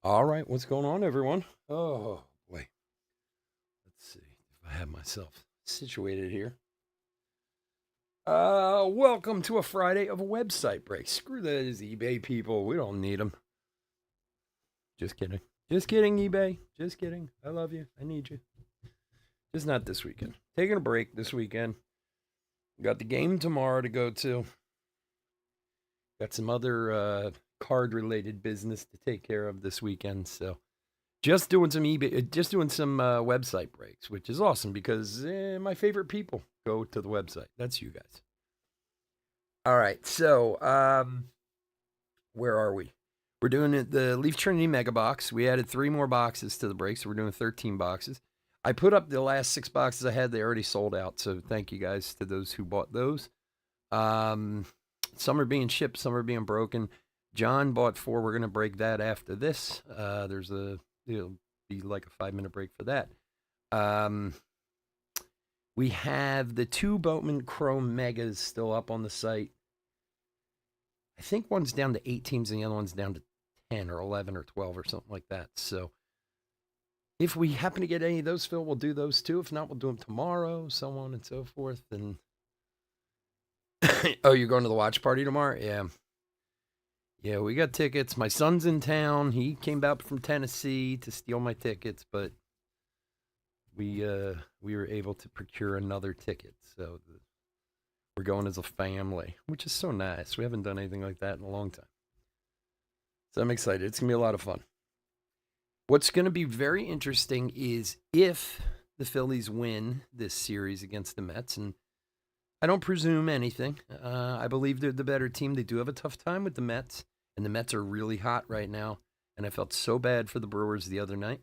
All right, what's going on, everyone? Oh boy, let's see if I have myself situated here. Welcome to a Friday of a website break. Screw those eBay people. We don't need them. Just kidding. Just kidding, eBay. Just kidding. I love you. I need you. Just not this weekend. Taking a break this weekend. Got the game tomorrow to go to. Got some other card related business to take care of this weekend. So just doing some eBay, just doing some website breaks, which is awesome because my favorite people go to the website. That's you guys. All right, so where are we? We're doing the Leaf Trinity Mega Box. We added 3 more boxes to the break, so we're doing 13 boxes. I put up the last 6 boxes I had; they already sold out. So thank you guys to those who bought those. Um, some are being shipped, some are being broken. John bought 4. We're gonna break that after this. It'll be like a 5-minute break for that. Um, we have the 2 Boatman Chrome Megas still up on the site. I think one's down to 8 teams and the other one's down to 10 or 11 or 12 or something like that. So if we happen to get any of those filled, we'll do those too. If not, we'll do them tomorrow, so on and so forth. And oh, you're going to the watch party tomorrow? Yeah. Yeah, we got tickets. My son's in town. He came back from Tennessee to steal my tickets, but we were able to procure another ticket. So we're going as a family, which is so nice. We haven't done anything like that in a long time. So I'm excited. It's going to be a lot of fun. What's going to be very interesting is if the Phillies win this series against the Mets, and I don't presume anything. I believe they're the better team. They do have a tough time with the Mets, and the Mets are really hot right now. And I felt so bad for the Brewers the other night.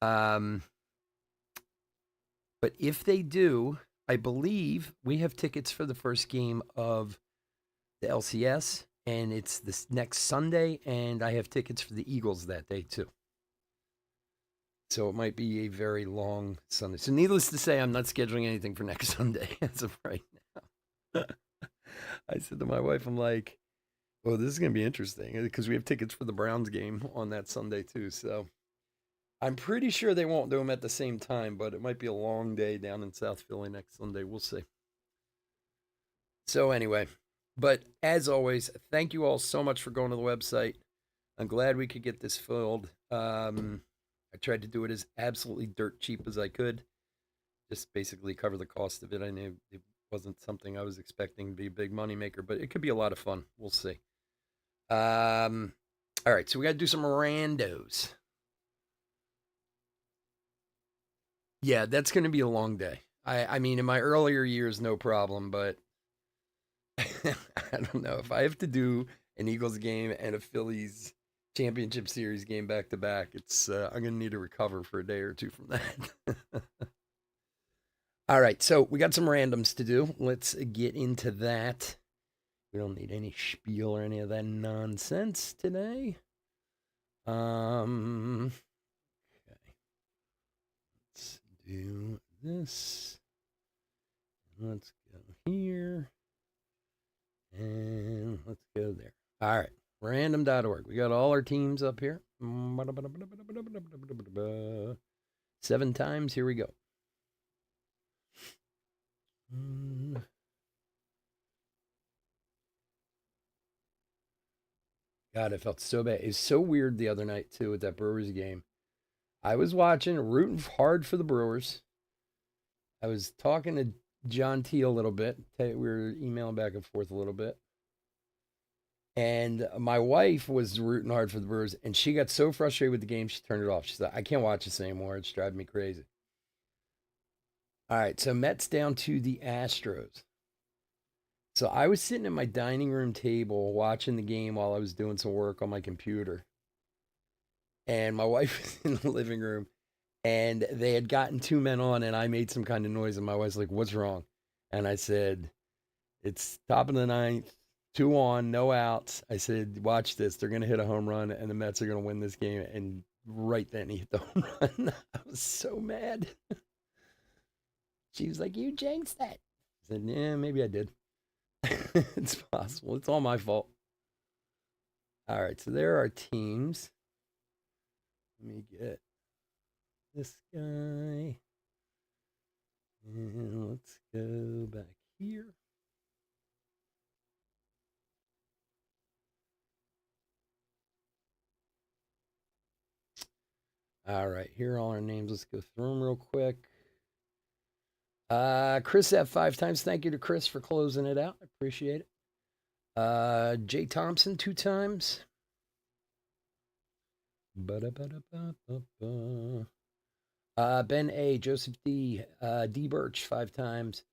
But if they do, I believe we have tickets for the first game of the LCS, and it's this next Sunday, and I have tickets for the Eagles that day too. So it might be a very long Sunday. So needless to say, I'm not scheduling anything for next Sunday as of right now. I said to my wife, I'm like, "Oh, this is going to be interesting because we have tickets for the Browns game on that Sunday too." So I'm pretty sure they won't do them at the same time, but it might be a long day down in South Philly next Sunday. We'll see. So anyway, but as always, thank you all so much for going to the website. I'm glad we could get this filled. I tried to do it as absolutely dirt cheap as I could, just basically cover the cost of it. I knew it wasn't something I was expecting to be a big moneymaker, but it could be a lot of fun. We'll see. All right, so we got to do some randos. Yeah, that's going to be a long day. I mean, in my earlier years, no problem, but I don't know if I have to do an Eagles game and a Phillies championship series game back to back. It's I'm gonna need to recover for a day or two from that. All right, so we got some randoms to do. Let's get into that. We don't need any spiel or any of that nonsense today. Okay. Let's do this. Let's go here. And let's go there. All right. Random.org. We got all our teams up here. 7 times. Here we go. God, I felt so bad. It was so weird the other night, too, with that Brewers game. I was watching, rooting hard for the Brewers. I was talking to John T a little bit. We were emailing back and forth a little bit. And my wife was rooting hard for the Brewers, and she got so frustrated with the game, she turned it off. She said, I can't watch this anymore. It's driving me crazy. All right, so Mets down to the Astros. So I was sitting at my dining room table watching the game while I was doing some work on my computer. And my wife was in the living room, and they had gotten 2 men on, and I made some kind of noise, and my wife's like, "What's wrong?" And I said, "It's top of the ninth, 2 on, no outs." I said, "Watch this. They're going to hit a home run, and the Mets are going to win this game." And right then, he hit the home run. I was so mad. She was like, "You jinxed that." I said, "Yeah, maybe I did." It's possible. It's all my fault. All right, so there are teams. Let me get this guy. And let's go back here. All right, here are all our names. Let's go through them real quick. Chris F 5 times. Thank you to Chris for closing it out. I appreciate it. Jay Thompson 2 times. Ben A, Joseph D, D Birch 5 times.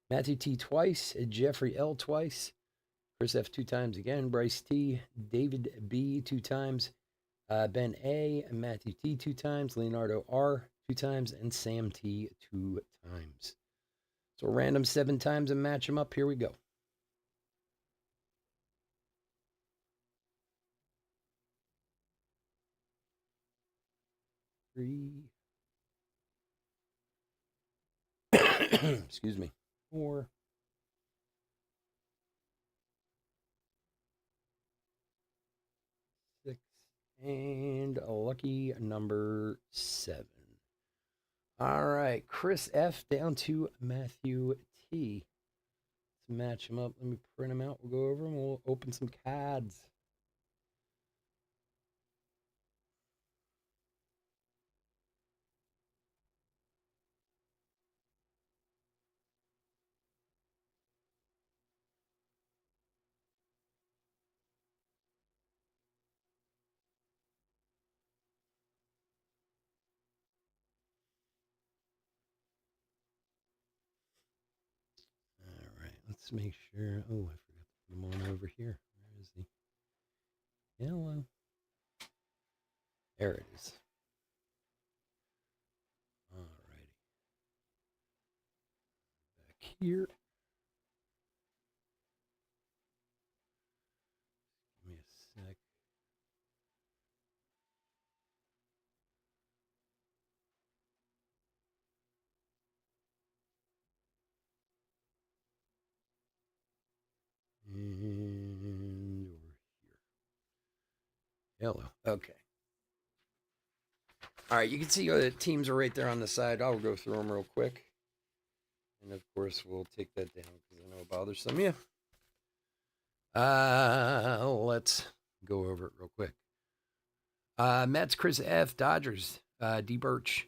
Matthew T twice. Jeffrey L twice. Chris F 2 times again. Bryce T, David B 2 times. Ben A, Matthew T 2 times. Leonardo R 2 times. And Sam T 2 times. So random 7 times and match them up. Here we go. Three. Excuse me. 4. 6. And a lucky number 7. All right. Chris F down to Matthew T. Let's match them up. Let me print them out. We'll go over them. We'll open some cards. All right. Let's make sure. Oh, I forgot to put them on over here. Where is he? Yellow. There it is. All righty. Back here. Give me a sec. And over here. Yellow. Okay. All right, you can see the teams are right there on the side. I'll go through them real quick. And of course, we'll take that down because I know it bothers some of you. Let's go over it real quick. Mets, Chris F. Dodgers, D. Birch.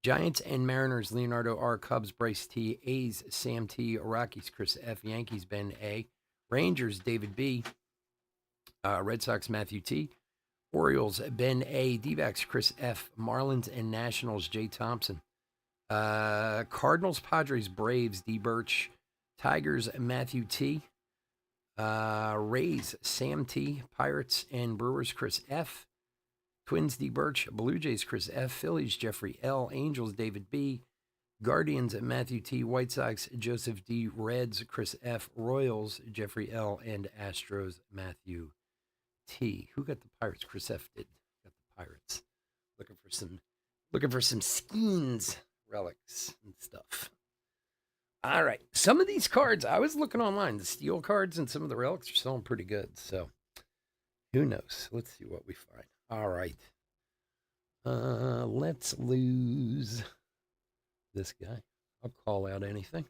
Giants and Mariners, Leonardo R. Cubs, Bryce T. A's, Sam T. Rockies, Chris F. Yankees, Ben A. Rangers, David B. Red Sox, Matthew T. Orioles, Ben A. D-backs, Chris F. Marlins and Nationals, Jay Thompson. Cardinals, Padres, Braves, D. Birch. Tigers, Matthew T. Rays, Sam T. Pirates and Brewers, Chris F. Twins, D. Birch. Blue Jays, Chris F. Phillies, Jeffrey L. Angels, David B. Guardians, Matthew T. White Sox, Joseph D. Reds, Chris F. Royals, Jeffrey L. And Astros, Matthew T. Who got the Pirates? Chris F. did. Got the Pirates. Looking for some Skeens relics and stuff. All right. Some of these cards, I was looking online. The steel cards and some of the relics are selling pretty good. So who knows? Let's see what we find. All right. Let's lose this guy. I'll call out anything.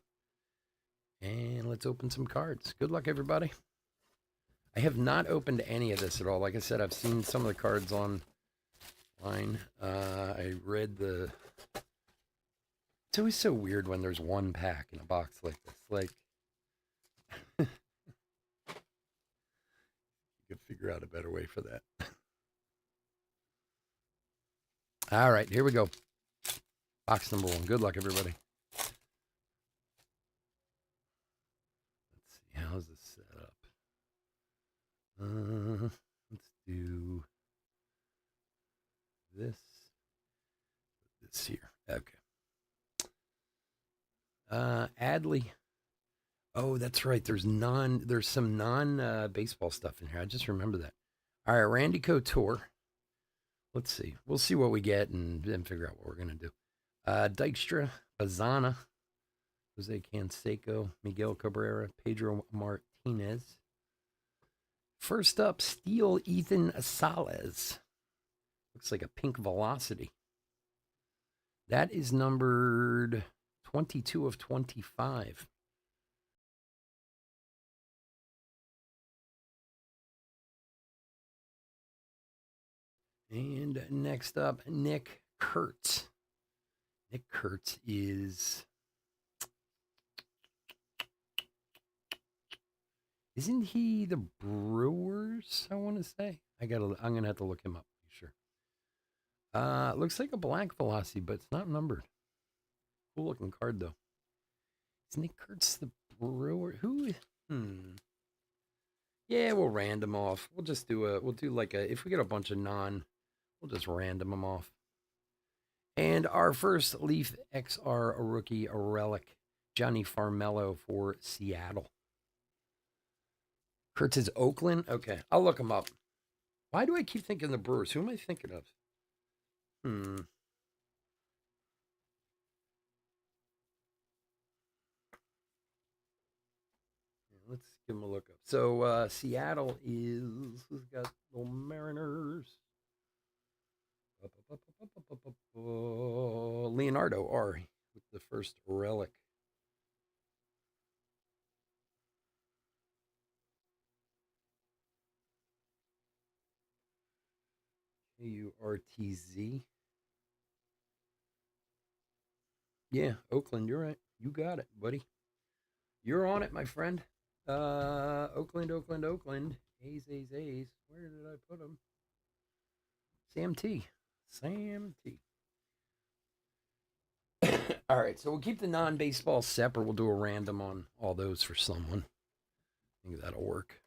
And let's open some cards. Good luck, everybody. I have not opened any of this at all. Like I said, I've seen some of the cards online. I read the... It's always so weird when there's one pack in a box like this. Like, you could figure out a better way for that. All right, here we go. Box number 1. Good luck, everybody. Let's see, how's this set up? Let's do this. This here. Okay. Adley. Oh, that's right. There's some non baseball stuff in here. I just remember that. All right, Randy Couture. Let's see. We'll see what we get and then figure out what we're gonna do. Dykstra, Bazana, Jose Canseco, Miguel Cabrera, Pedro Martinez. First up, Steel Ethan Salas. Looks like a pink Velocity. That is numbered 22 of 25. And next up, Nick Kurtz. Nick Kurtz is... Isn't he the Brewers, I want to say? I'm going to have to look him up. Sure. Looks like a black Velocity, but it's not numbered. Cool looking card, though. Is Nick Kurtz the Brewer? Who? Yeah, we'll random off. We'll just do if we get a bunch of we'll just random them off. And our first Leaf XR rookie relic, Johnny Farmello for Seattle. Kurtz is Oakland? Okay, I'll look him up. Why do I keep thinking the Brewers? Who am I thinking of? Let's give him a look up. So Seattle is... Who's got the Mariners? Leonardo R. with the first relic. Kurtz. Yeah, Oakland, you're right. You got it, buddy. You're on it, my friend. Oakland. A's. Where did I put him? Sam T. All right, so we'll keep the non-baseball separate. We'll do a random on all those for someone. I think that'll work.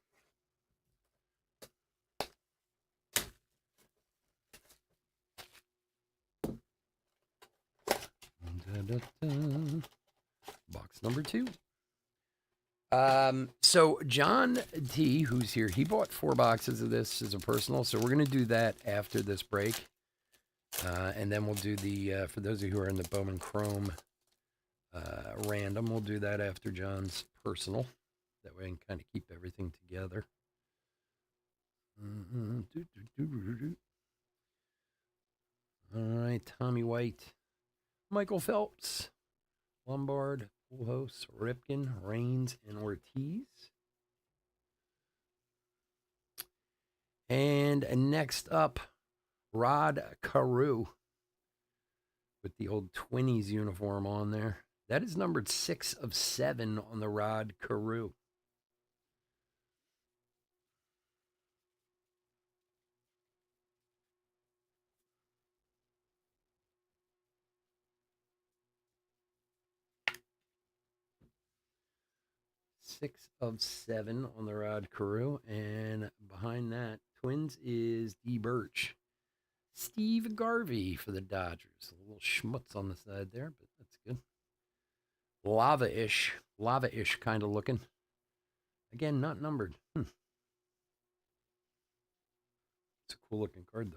Box number 2. So John T, who's here, he bought 4 boxes of this as a personal. So we're going to do that after this break. And then we'll do the, for those of you who are in the Bowman Chrome random, we'll do that after John's personal. That way I can kind of keep everything together. All right, Tommy White, Michael Phelps, Lombard, Pujols, Ripken, Raines, and Ortiz. And next up, Rod Carew with the old Twinnies uniform on there. That is numbered 6 of 7 on the Rod Carew. Six of 7 on the Rod Carew. And behind that, Twins is D. Birch. Steve Garvey for the Dodgers. A little schmutz on the side there, but that's good. Lava-ish kind of looking. Again, not numbered. It's a cool looking card,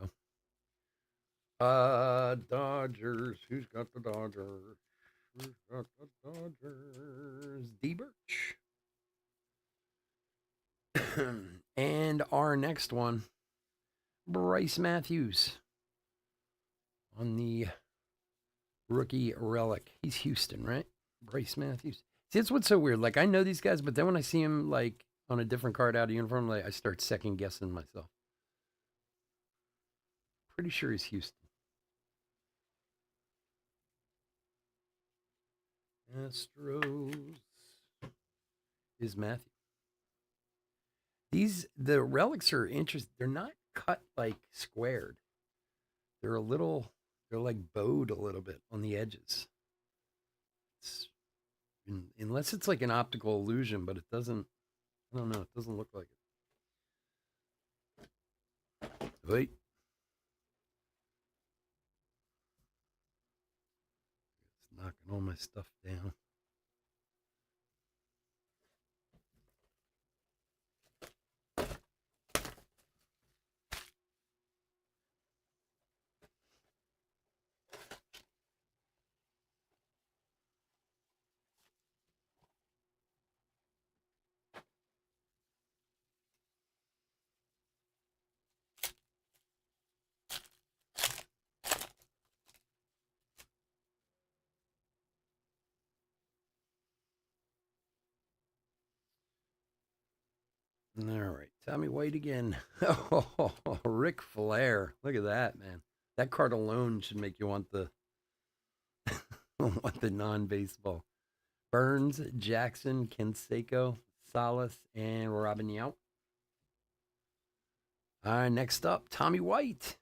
though. Dodgers. Who's got the Dodgers? D. Birch. And our next one, Bryce Matthews on the rookie relic. He's Houston, right? Bryce Matthews. See, that's what's so weird. Like, I know these guys, but then when I see him, like, on a different card out of uniform, like, I start second guessing myself. Pretty sure he's Houston. Astros is Matthews. The relics are interesting. They're not cut like squared. They're like bowed a little bit on the edges. Unless it's like an optical illusion, but it doesn't, I don't know, it doesn't look like it. Wait. It's knocking all my stuff down. All right, Tommy White again. Oh, Ric Flair. Look at that, man. That card alone should make you want the want the non-baseball. Burns, Jackson, Canseco, Salas, and Robin Yount. All right, next up, Tommy White.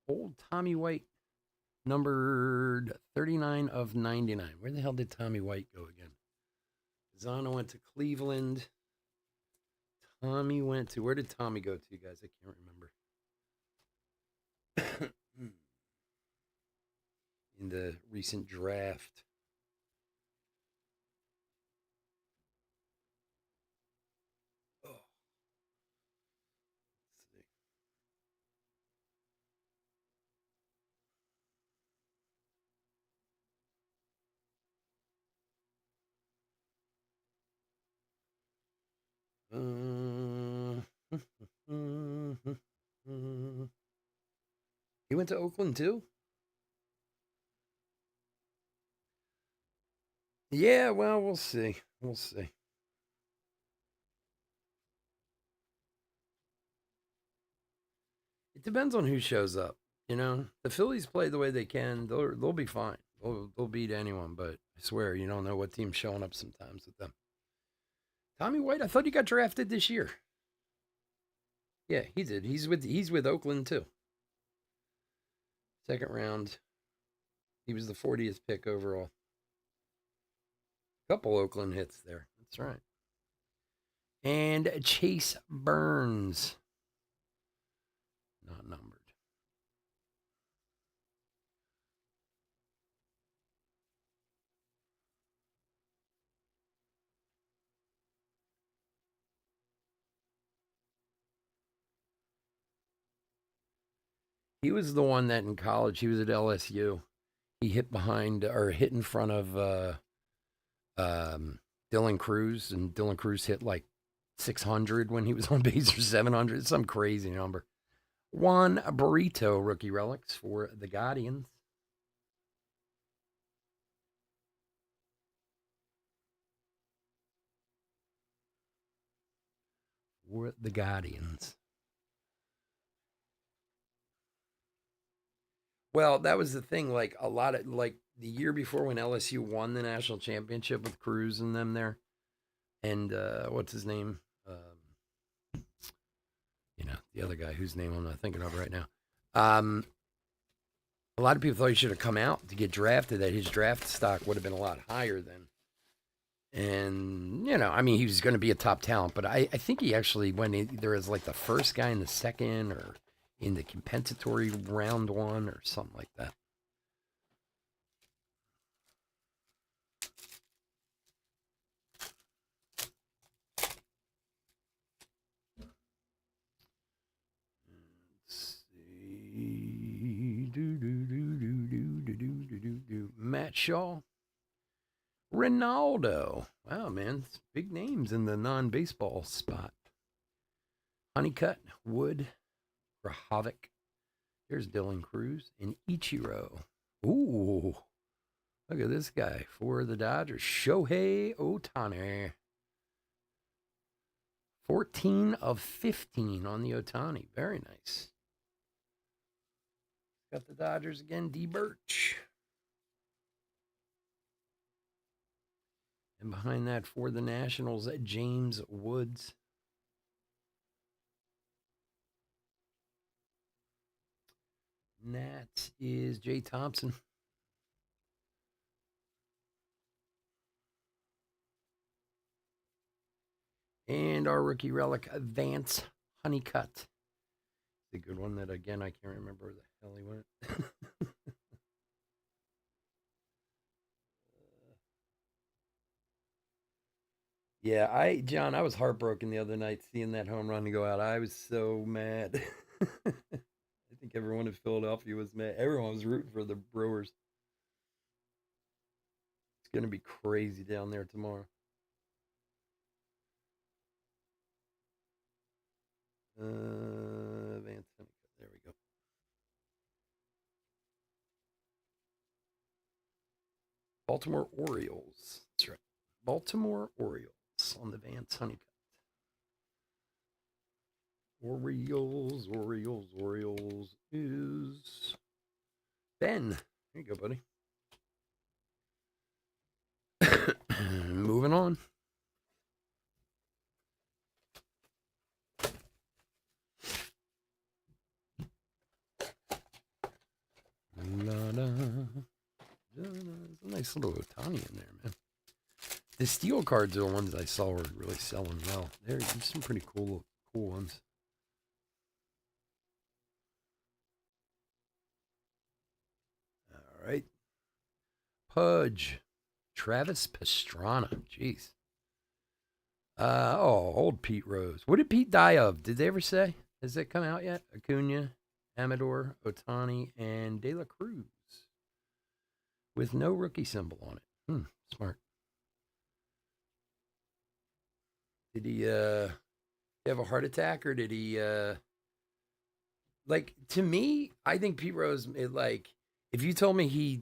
Old Tommy White, numbered 39 of 99. Where the hell did Tommy White go again? Zana went to Cleveland. Tommy went to, where did Tommy go to, you guys? I can't remember. In the recent draft. Oh, let's see. He went to Oakland too? Yeah, well, we'll see. We'll see. It depends on who shows up. You know, the Phillies play the way they can. They'll be fine. They'll beat anyone. But I swear, you don't know what team's showing up sometimes with them. Tommy White, I thought he got drafted this year. Yeah, he did. He's with Oakland too. Second round. He was the 40th pick overall. Couple Oakland hits there. That's right. And Chase Burns. Not numbered. He was the one that in college, he was at LSU. He hit behind or hit in front of Dylan Cruz, and Dylan Cruz hit like 600 when he was on base or 700. Some crazy number. Juan Burrito rookie relics for the Guardians. For the Guardians. Well, that was the thing. Like a lot of like the year before when LSU won the national championship with Cruz and them there, and what's his name? The other guy whose name I'm not thinking of right now. Um, a lot of people thought he should have come out to get drafted. That his draft stock would have been a lot higher then. And I mean, he was going to be a top talent, but I think he actually went either as like the first guy in the second or in the compensatory round one or something like that. Matt Shaw, Ronaldo. Wow, man, big names in the non-baseball spot. Honeycutt, Wood, Grahovic. Here's Dylan Cruz and Ichiro. Ooh, look at this guy for the Dodgers. Shohei Ohtani. 14 of 15 on the Ohtani. Very nice. Got the Dodgers again, D. Birch. And behind that for the Nationals, James Woods. And that is Jay Thompson. And our rookie relic, Vance Honeycutt. A good one that, again, I can't remember where the hell he went. Yeah, John, I was heartbroken the other night seeing that home run go out. I was so mad. I think everyone in Philadelphia was mad. Everyone was rooting for the Brewers. It's going to be crazy down there tomorrow. Vance Honeycutt. There we go. Baltimore Orioles. That's right. Baltimore Orioles on the Vance Honeycutt. Orioles is Ben. There you go, buddy. Moving on. There's a nice little Otani in there, man. The steel cards are the ones I saw were really selling well. There's some pretty cool ones. All right. Pudge. Travis Pastrana. Jeez. Old Pete Rose. What did Pete die of? Did they ever say? Has it come out yet? Acuna, Amador, Otani, and De La Cruz. With no rookie symbol on it. Smart. Did he have a heart attack, or did he like, to me, I think Pete Rose, if you told me he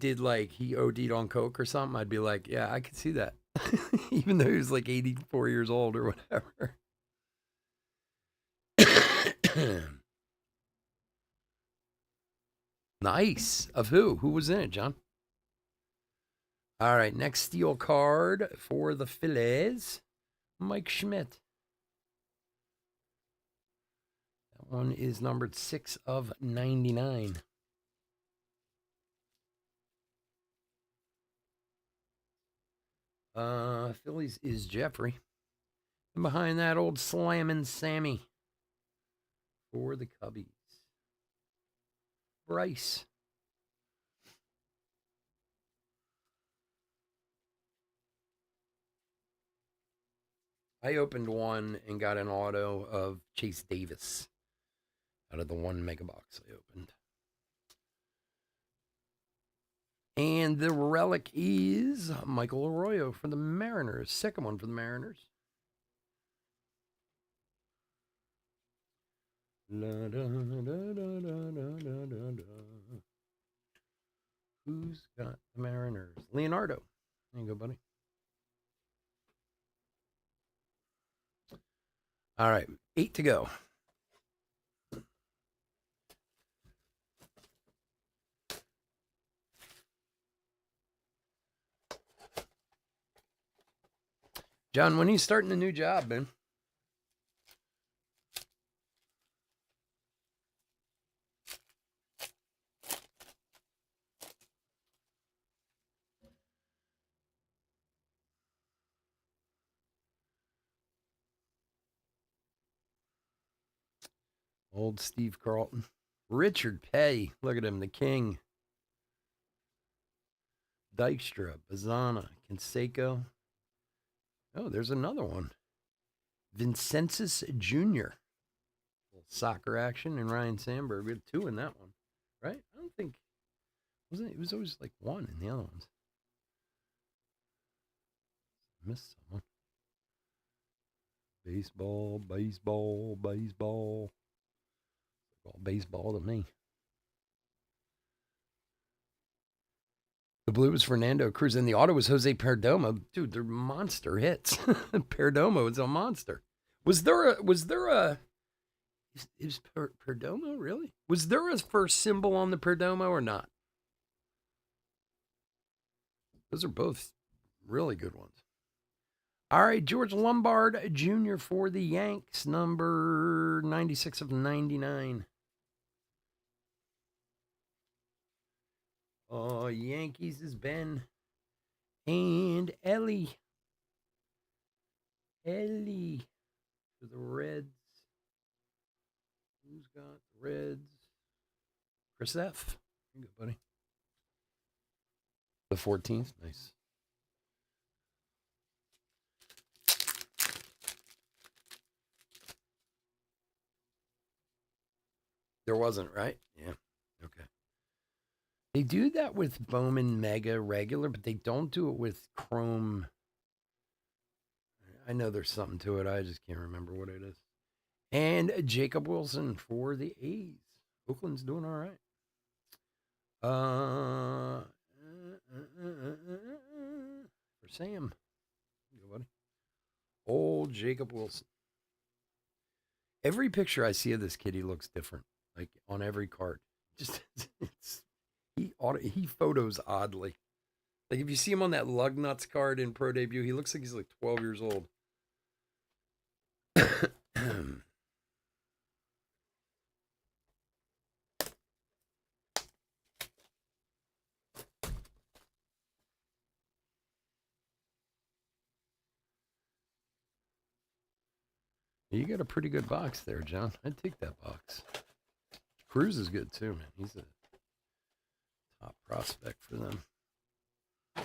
OD'd on coke or something, I'd be like, yeah, I could see that. Even though he was like 84 years old or whatever. Nice. Of who? Who was in it, John? All right, next steel card for the Phillies, Mike Schmidt. That one is numbered 6/99. Phillies is Jeffrey. And behind that, old Slammin' Sammy for the Cubbies. Bryce. I opened one and got an auto of Chase Davis out of the one mega box I opened. And the relic is Michael Arroyo for the Mariners. Second one for the Mariners. La, da, da, da, Who's got the Mariners? Leonardo. There you go, buddy. All right, 8 to go. John, when are you starting a new job, man? Old Steve Carlton. Richard Pay. Look at him, the king. Dykstra, Bazana, Canseco. Oh, there's another one. Vincentus Jr. Soccer action and Ryan Sandberg. We had 2 in that one, right? I don't think, wasn't it? It was always like 1 in the other ones. Missed someone. Baseball. All baseball to me. The blue was Fernando Cruz, and the auto was Jose Perdomo. Dude, they're monster hits. Perdomo is a monster. Was there a is Perdomo really? Was there a first symbol on the Perdomo or not? Those are both really good ones. All right, George Lombard Jr. for the Yanks, number 96/99. Yankees is Ben and Ellie for the Reds. Who's got the Reds? Chris F. There you go, buddy. The 14th. Nice. There wasn't, right? Yeah. Okay. They do that with Bowman Mega regular, but they don't do it with Chrome. I know there's something to it. I just can't remember what it is. And Jacob Wilson for the A's. Oakland's doing all right. For Sam. Go, buddy. Old Jacob Wilson. Every picture I see of this kid, he looks different. Like on every card, just he photos oddly. Like if you see him on that lug nuts card in pro debut, he looks like he's like 12 years old. You got a pretty good box there, John. I'd take that box. Cruz is good too, man. He's a top prospect for them. All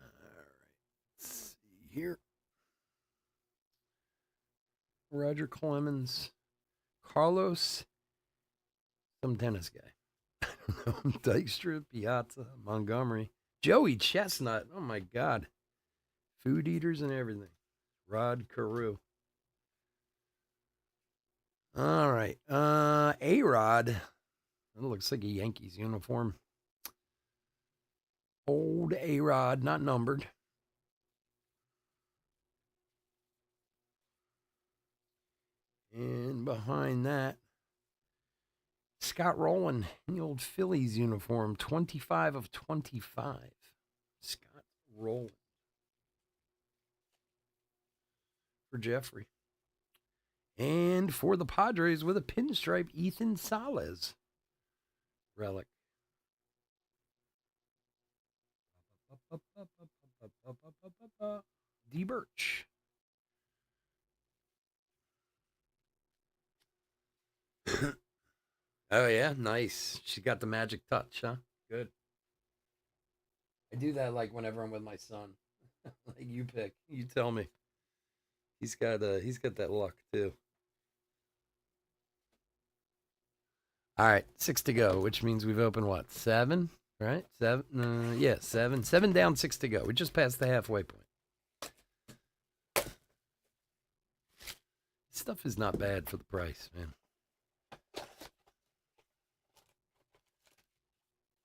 right. Let's see here. Roger Clemens. Carlos. Some tennis guy. I don't know. Dykstra, Piazza, Montgomery. Joey Chestnut. Oh my God. Food eaters and everything. Rod Carew. All right. A-Rod. That looks like a Yankees uniform. Old A-Rod, not numbered. And behind that, Scott Rowland in the old Phillies uniform, 25 of 25. Scott Rowland for Jeffrey. And for the Padres with a pinstripe, Ethan Salas relic. D. Birch. Oh, yeah, nice. She got the magic touch, huh? Good. I do that like whenever I'm with my son. Like you pick, you tell me. He's got that luck too. All right, 6 to go, which means we've opened what? 7, right? 7. Yeah, 7. 7 down, 6 to go. We just passed the halfway point. This stuff is not bad for the price, man.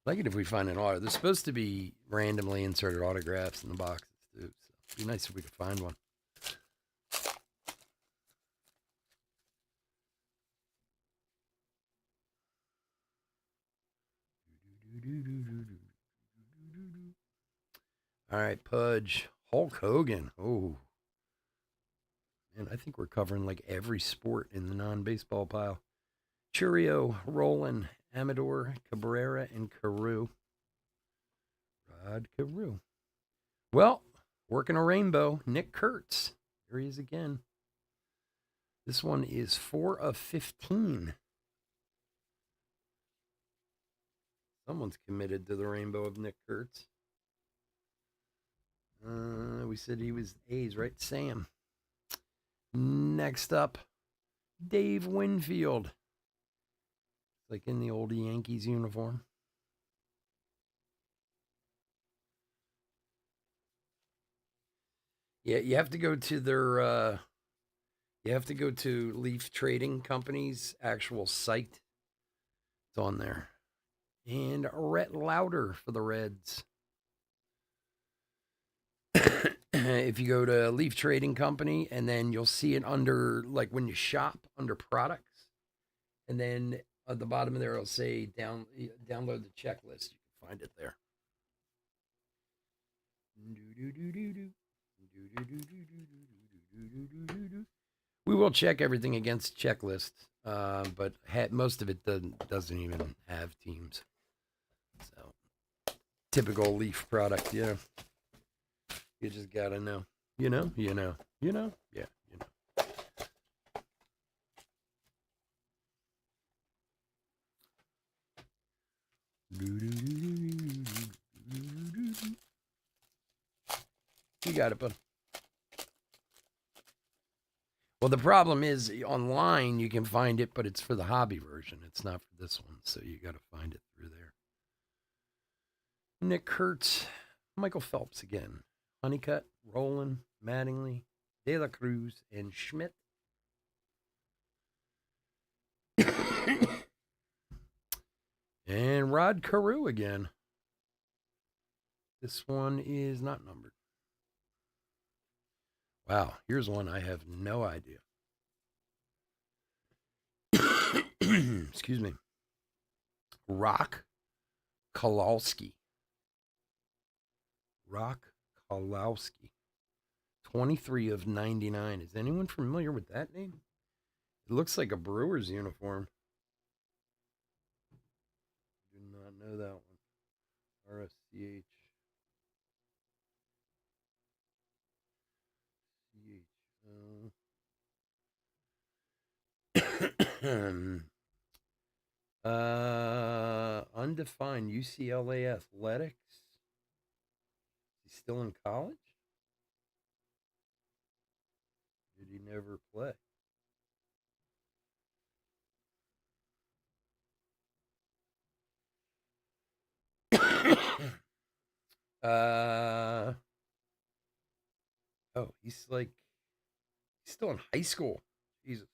Like it if we find an auto. There's supposed to be randomly inserted autographs in the boxes too. So it'd be nice if we could find one. All right, Pudge. Hulk Hogan. Oh. Man, I think we're covering like every sport in the non-baseball pile. Churio, Roland, Amador, Cabrera, and Carew. Rod Carew. Well, working a rainbow. Nick Kurtz. Here he is again. This one is 4 of 15. Someone's committed to the rainbow of Nick Kurtz. We said he was A's, right? Sam. Next up, Dave Winfield. Like in the old Yankees uniform. Yeah, you have to go to their you have to go to Leaf Trading Company's actual site. It's on there. And Rhett Lauder for the Reds. If you go to Leaf Trading Company, and then you'll see it under, like when you shop, under products. And then at the bottom of there, it'll say download the checklist. You can find it there. We will check everything against checklist, but most of it doesn't even have teams. So, typical Leaf product, yeah. You just gotta know. You know? Yeah, you know. You got it, bud. Well, the problem is online you can find it, but it's for the hobby version. It's not for this one, so you got to find it through there. Nick Kurtz, Michael Phelps again, Honeycutt, Roland, Mattingly, De La Cruz, and Schmidt. And Rod Carew again. This one is not numbered. Wow, here's one I have no idea. Excuse me. Rock Kowalski. Rock Kowalski. 23 of 99. Is anyone familiar with that name? It looks like a Brewers uniform. Do not know that one. RSCH. Undefined UCLA Athletics. He's still in college? Did he never play? Oh, he's still in high school. Jesus.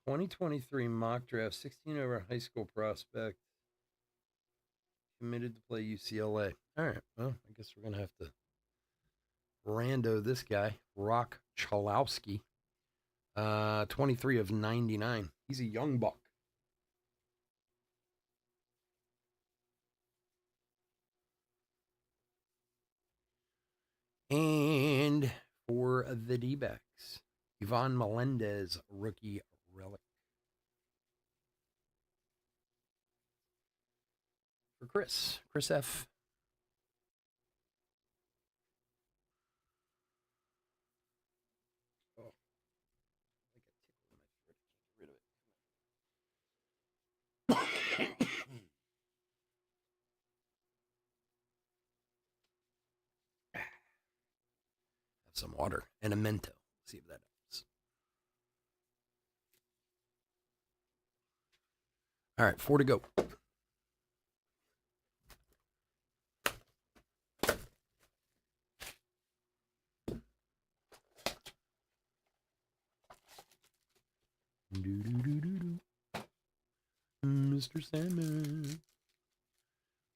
2023 mock draft, 16 over high school prospect. Committed to play UCLA. All right. Well, I guess we're going to have to rando this guy, Rock Chalowski. 23 of 99. He's a young buck. And for the D-backs, Ivan Melendez, rookie relic. For Chris F. Oh, Have some water and a Mento. See if that helps. All right, 4 to go. Mr. Sandman,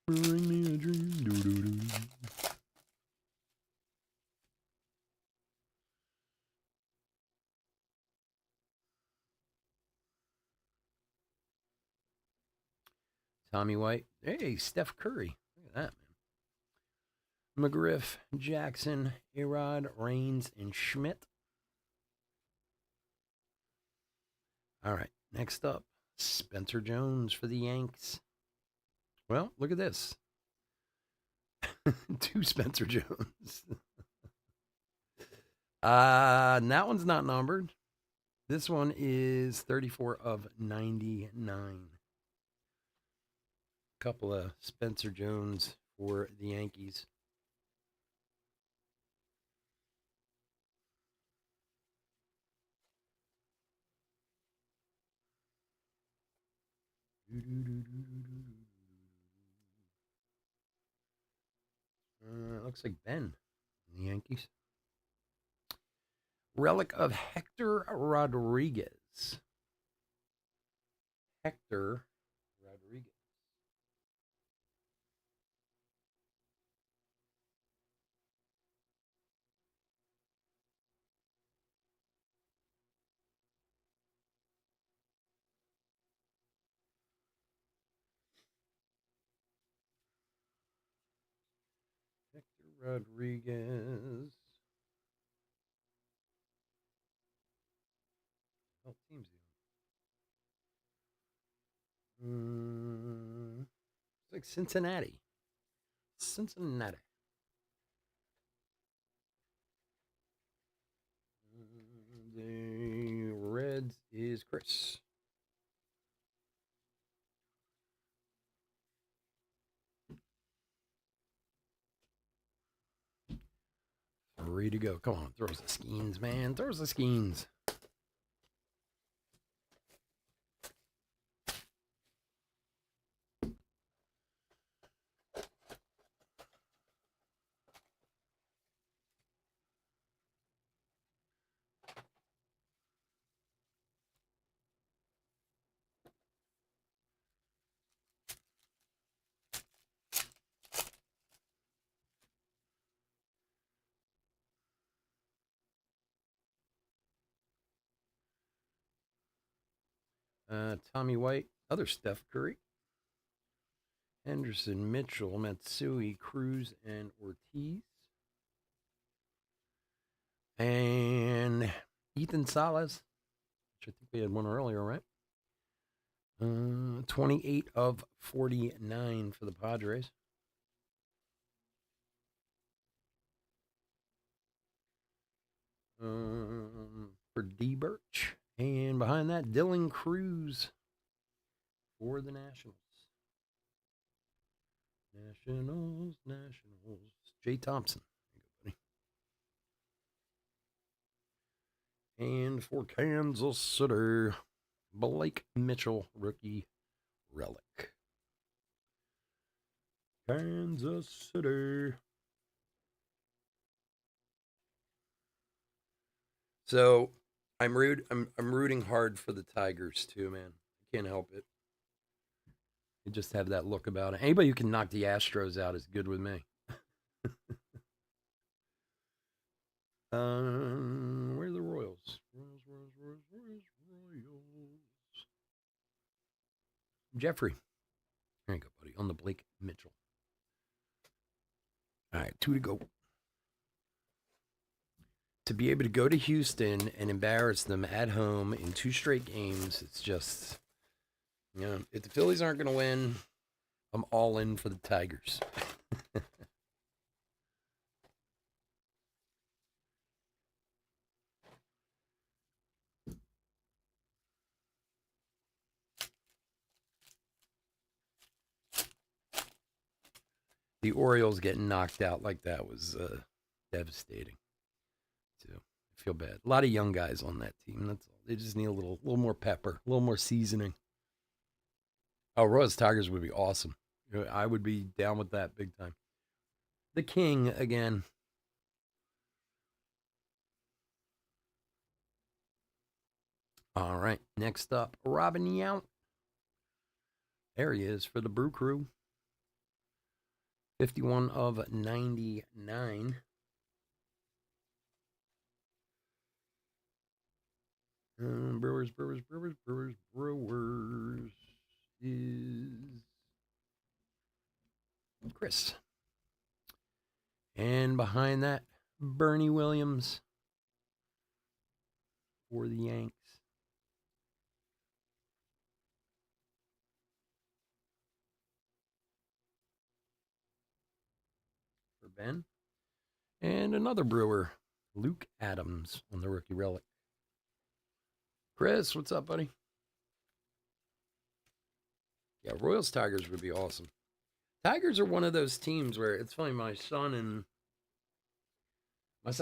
bring me a dream. Tommy White. Hey, Steph Curry. Look at that, man. McGriff, Jackson, Arod, Raines, and Schmidt. All right, next up, Spencer Jones for the Yanks. Well, look at this. 2 Spencer Jones. And that one's not numbered. This one is 34 of 99. Couple of Spencer Jones for the Yankees. Looks like Ben in the Yankees. Relic of Hector Rodriguez. Hector Rodriguez. Hector Rodriguez. What team's he on? It's like Cincinnati. Cincinnati. The Reds is Chris. Ready to go. Come on, throws the skeins, man. Throws the skeins. Tommy White, other Steph Curry. Henderson, Mitchell, Matsui, Cruz, and Ortiz. And Ethan Salas, which I think we had one earlier, right? 28 of 49 for the Padres. For D. Birch. And behind that, Dylan Cruz for the Nationals. Nationals. Jay Thompson. And for Kansas City, Blake Mitchell, rookie relic. Kansas City. So I'm rooting hard for the Tigers too, man. I can't help it. They just have that look about it. Anybody who can knock the Astros out is good with me. Where are the Royals? Royals. Jeffrey. There you go, buddy. On the Blake Mitchell. All right, 2 to go. To be able to go to Houston and embarrass them at home in 2 straight games, it's just, if the Phillies aren't going to win, I'm all in for the Tigers. The Orioles getting knocked out like that was devastating. So I feel bad. A lot of young guys on that team. That's all. They just need a little more pepper, a little more seasoning. Oh, Royals Tigers would be awesome. I would be down with that big time. The King again. All right. Next up, Robin Yount. There he is for the Brew Crew. 51 of 99. Brewers is Chris. And behind that, Bernie Williams for the Yanks. For Ben. And another Brewer, Luke Adams on the rookie relic. Chris, what's up, buddy? Yeah, Royals Tigers would be awesome. Tigers are one of those teams where it's funny. My son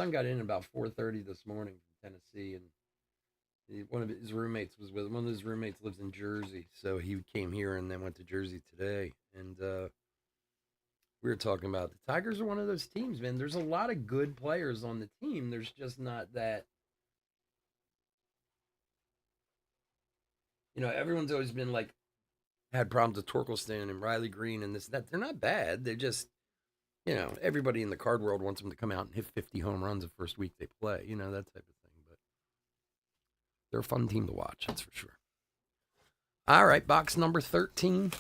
got in about 4:30 this morning from Tennessee, and one of his roommates was with him. One of his roommates lives in Jersey, so he came here and then went to Jersey today. And we were talking about the Tigers are one of those teams, man. There's a lot of good players on the team. There's just not that. Everyone's always been like had problems with Torkelson and Riley Green and this that. They're not bad. They're just everybody in the card world wants them to come out and hit 50 home runs the first week they play, that type of thing. But they're a fun team to watch, that's for sure. All right, box number 13.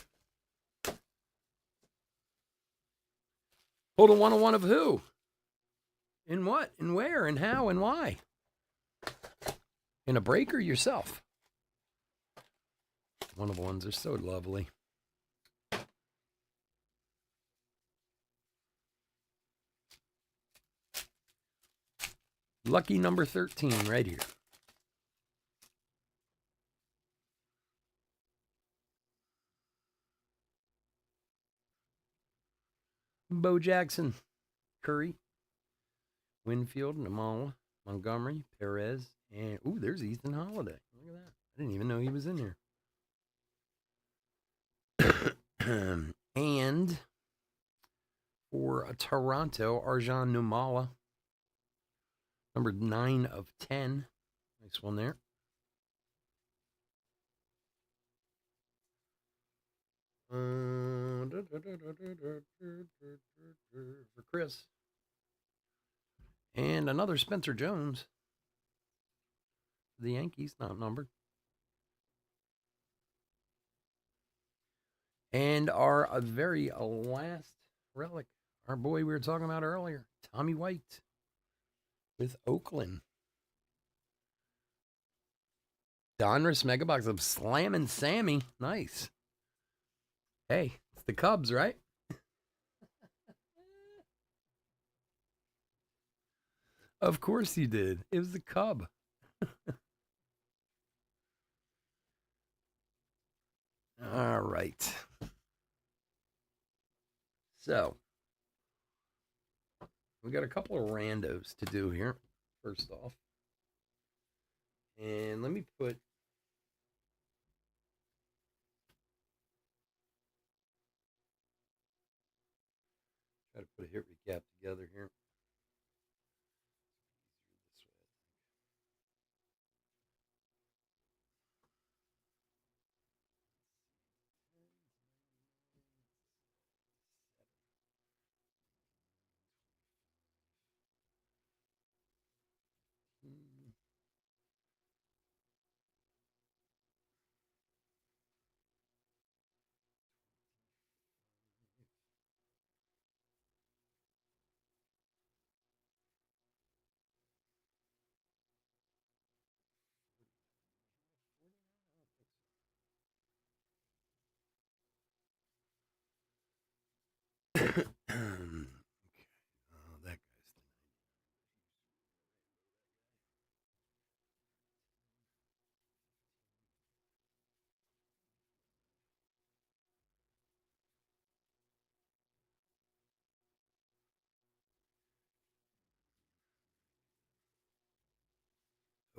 Hold a 101 of who? In what? And where? And how? And why? In a break or yourself? 101s are so lovely. Lucky number 13 right here. Bo Jackson, Curry, Winfield, Namala, Montgomery, Perez, and there's Ethan Holiday. Look at that. I didn't even know he was in here. And for Toronto, Arjan Numala, number 9 of 10. Nice one there. For Chris. And another Spencer Jones. The Yankees, not numbered. And our very last relic, our boy we were talking about earlier, Tommy White with Oakland. Donruss Megabox of Slammin' Sammy. Nice. Hey, it's the Cubs, right? Of course he did. It was the Cub. All right. So we got a couple of randos to do here. First off, and let me try to put a hit recap together here. Okay. Oh, that guy's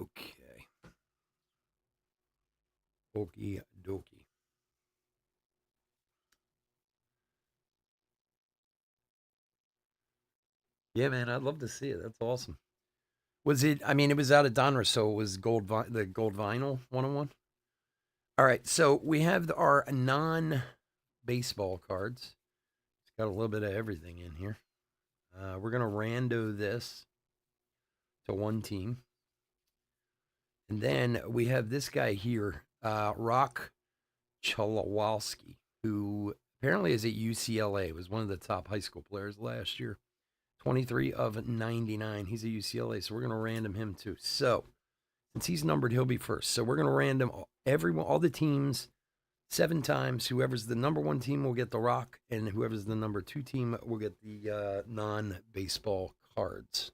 okay. Okie dokie. Yeah, man, I'd love to see it. That's awesome. Was it? I mean, it was out of Donruss, so it was the gold vinyl 101. All right, so we have our non-baseball cards. It's got a little bit of everything in here. We're gonna rando this to one team, and then we have this guy here, Rock Chalawalski, who apparently is at UCLA. Was one of the top high school players last year. 23 of 99. He's at UCLA, so we're gonna random him too. So since he's numbered, he'll be first. So we're gonna random all the teams 7 times. Whoever's the number 1 team will get the rock, and whoever's the number 2 team will get the non-baseball cards.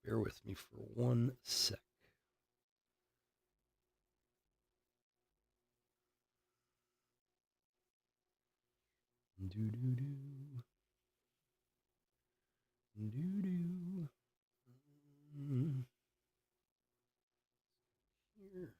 Bear with me for 1 sec. Do do do. Do do. Here.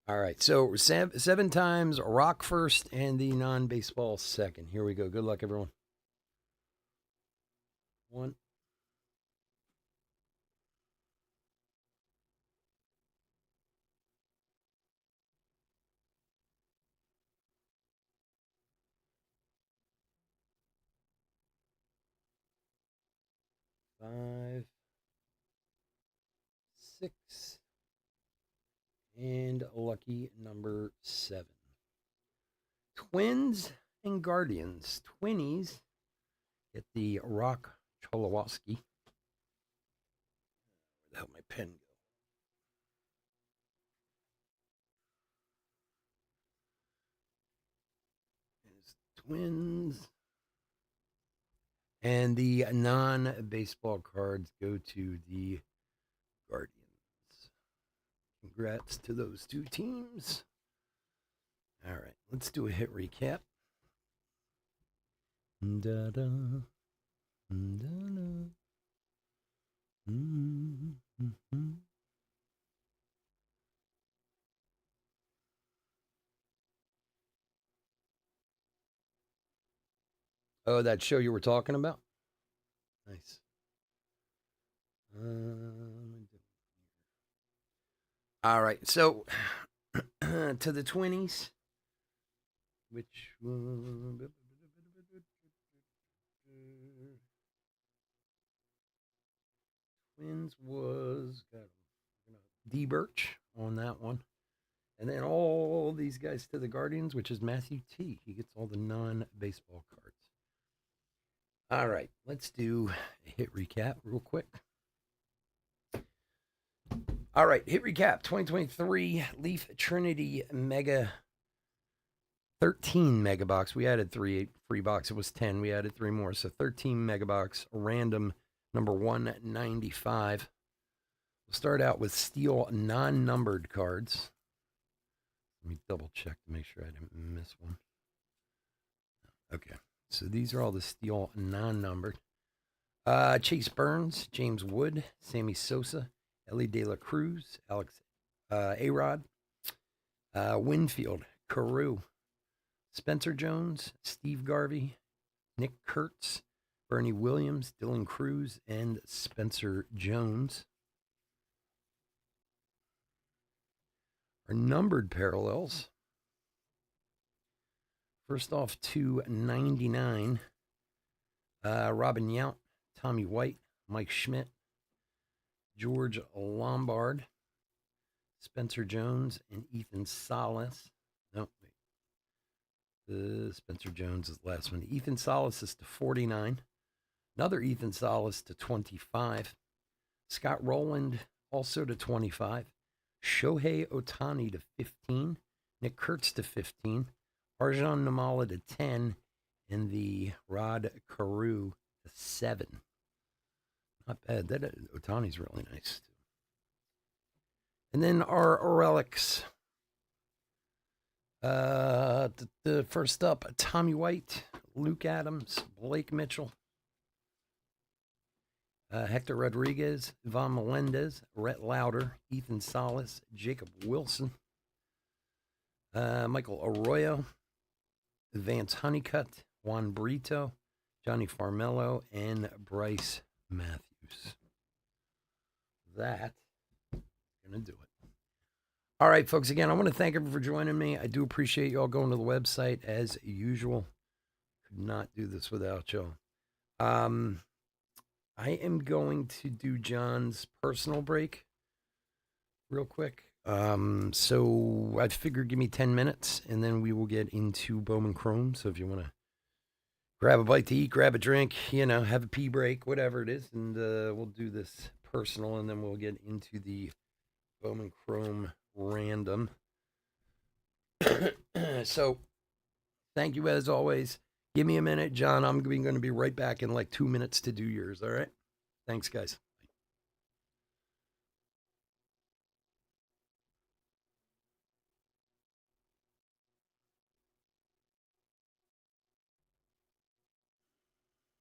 All right, so 7 times rock first and the non-baseball second. Here we go. Good luck, everyone. 1, 5, 6, and lucky number 7. Twins and Guardians. Twinnies get the Rock Cholowski. Where the hell my pen go? There's Twins. And the non-baseball cards go to the Guardians. Congrats to those 2 teams. All right, let's do a hit recap. Da-da, da-da. Mm-hmm. Oh, that show you were talking about? Nice. All right. So to the 20s, which one? Twins was got D Birch on that one. And then all these guys to the Guardians, which is Matthew T. He gets all the non-baseball cards. All right, let's do a hit recap real quick. All right, hit recap 2023 Leaf Trinity Mega 13 mega box. We added 3 free box. It was 10. We added 3 more. So 13 mega box, random number 195. We'll start out with steel non-numbered cards. Let me double check to make sure I didn't miss one. Okay, so these are all the steel non-numbered. Chase Burns, James Wood, Sammy Sosa, Ellie De La Cruz, Alex A-Rod, Winfield, Carew, Spencer Jones, Steve Garvey, Nick Kurtz, Bernie Williams, Dylan Cruz, and Spencer Jones. Our numbered parallels. First off, 299. Robin Yount, Tommy White, Mike Schmidt, George Lombard, Spencer Jones, and Ethan Salas. No, wait. Spencer Jones is the last one. Ethan Salas is to 49. Another Ethan Salas to 25. Scott Rowland also to 25. Shohei Ohtani to 15. Nick Kurtz to 15. Arjun Namala to 10. And the Rod Carew to 7. Not bad. That Ohtani's really nice. And then our relics. The first up, Tommy White, Luke Adams, Blake Mitchell, Hector Rodriguez, Ivan Melendez, Rhett Lauder, Ethan Salas, Jacob Wilson, Michael Arroyo, Vance Honeycutt, Juan Brito, Johnny Farmello, and Bryce Matthews. That's going to do it. All right, folks, again, I want to thank everyone for joining me. I do appreciate you all going to the website as usual. Could not do this without y'all. I am going to do John's personal break real quick. So I figured give me 10 minutes, and then we will get into Bowman Chrome. So if you want to grab a bite to eat, grab a drink, have a pee break, whatever it is, and we'll do this personal, and then we'll get into the Bowman Chrome random. So thank you as always. Give me a minute, John. I'm going to be right back in like 2 minutes to do yours. All right. Thanks, guys.